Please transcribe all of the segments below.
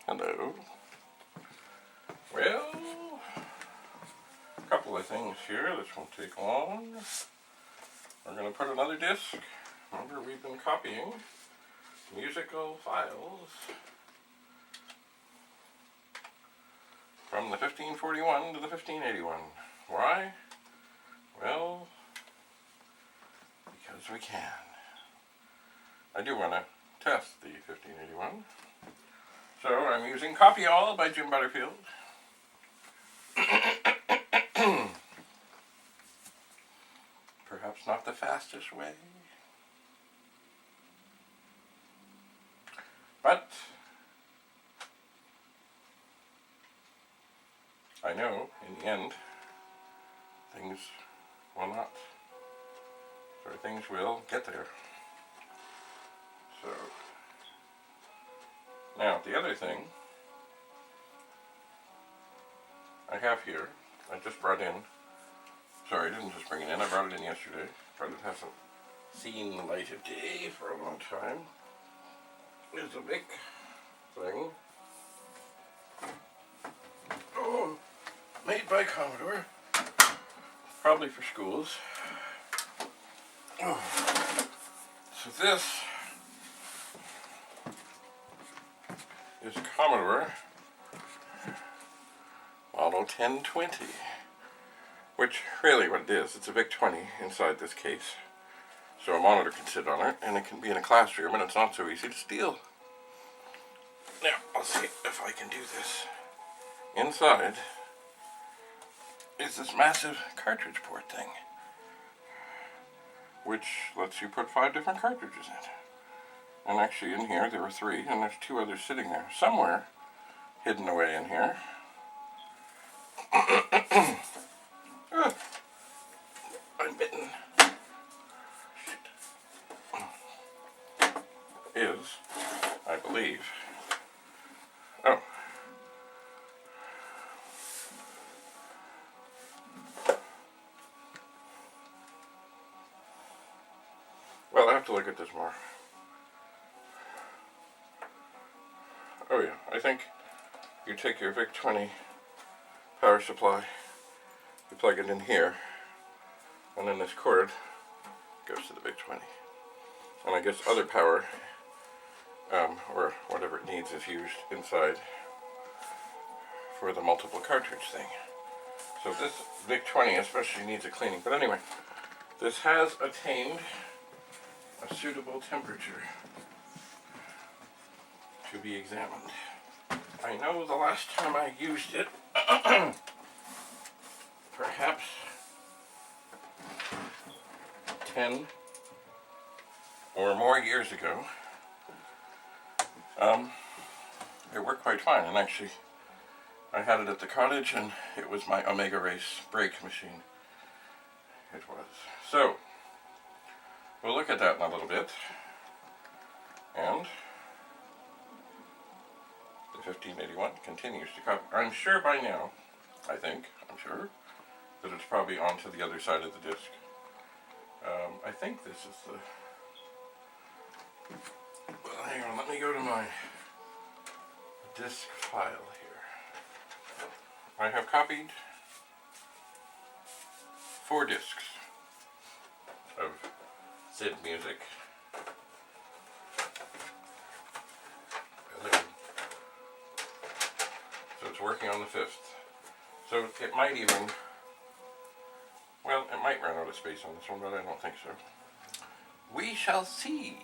Hello. Well, a couple of things here. This won't take long. We're going to put another disc. Remember, we've been copying musical files from the 1541 to the 1581. Why? Well, because we can. I do want to test the 1581. So I'm using Copy All by Jim Butterfield. Perhaps not the fastest way, but I know in the end things will not, or things will get there. So now the other thing I have here, I just brought in, sorry, I didn't just bring it in, I brought it in yesterday, but it hasn't seen the light of day for a long time. It's a Vic thing. Oh, made by Commodore, probably for schools. Oh. So this is Commodore Model 1020, which really what it is, it's a Vic-20 inside this case. So a monitor can sit on it, and it can be in a classroom, and it's not so easy to steal. Now, let's see if I can do this. Inside is this massive cartridge port thing, which lets you put 5 different cartridges in. And actually in here there were 3, and there's 2 others sitting there somewhere, hidden away in here. I'm bitten. Shit. Is, I believe, oh, well, I have to look at this more. Oh yeah, I think you take your Vic-20 power supply, you plug it in here, and then this cord goes to the Vic-20. And I guess other power, or whatever it needs, is used inside for the multiple cartridge thing. So this Vic-20 especially needs a cleaning. But anyway, this has attained a suitable temperature to be examined. I know the last time I used it, perhaps 10 or more years ago, it worked quite fine. And actually, I had it at the cottage, and it was my Omega Race brake machine. It was. So, we'll look at that in a little bit. And the 1581 continues to copy. I'm sure by now, I'm sure, that it's probably onto the other side of the disc. I think this is the, well, hang on, let me go to my disc file here. I have copied 4 discs of Sid music. So it's working on the 5th. So it might even, well, it might run out of space on this one, but I don't think so. We shall see.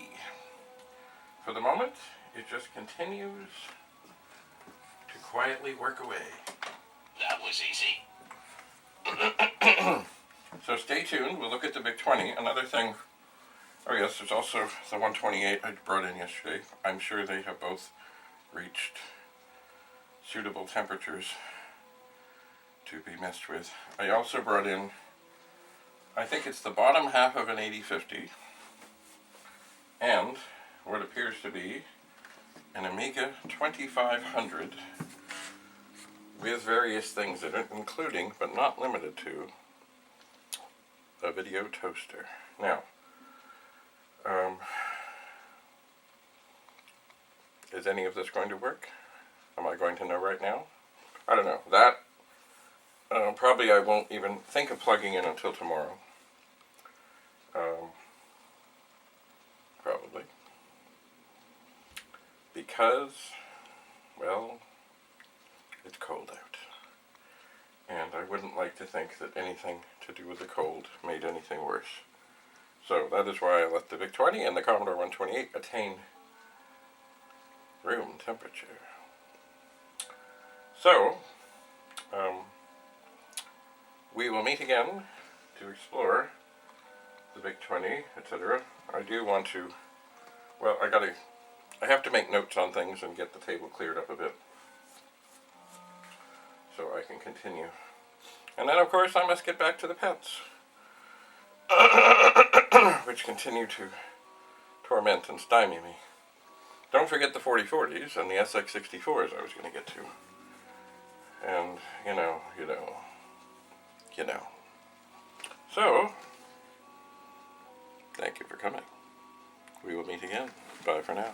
For the moment, it just continues to quietly work away. That was easy. So stay tuned. We'll look at the Vic-20. Another thing, oh yes, there's also the 128 I brought in yesterday. I'm sure they have both reached suitable temperatures to be messed with. I also brought in, I think it's the bottom half of an 8050, and what appears to be an Amiga 2500 with various things in it, including, but not limited to, a video toaster. Now, is any of this going to work? Am I going to know right now? I don't know. That, probably I won't even think of plugging in until tomorrow. Probably. Because, well, it's cold out. And I wouldn't like to think that anything to do with the cold made anything worse. So that is why I let the Vic-20 and the Commodore 128 attain room temperature. So, we will meet again to explore the Vic-20, etc. I do want to, well, I have to make notes on things and get the table cleared up a bit so I can continue. And then, of course, I must get back to the pets, which continue to torment and stymie me. Don't forget the 4040s and the SX64s I was going to get to. And, you know. So, thank you for coming. We will meet again. Bye for now.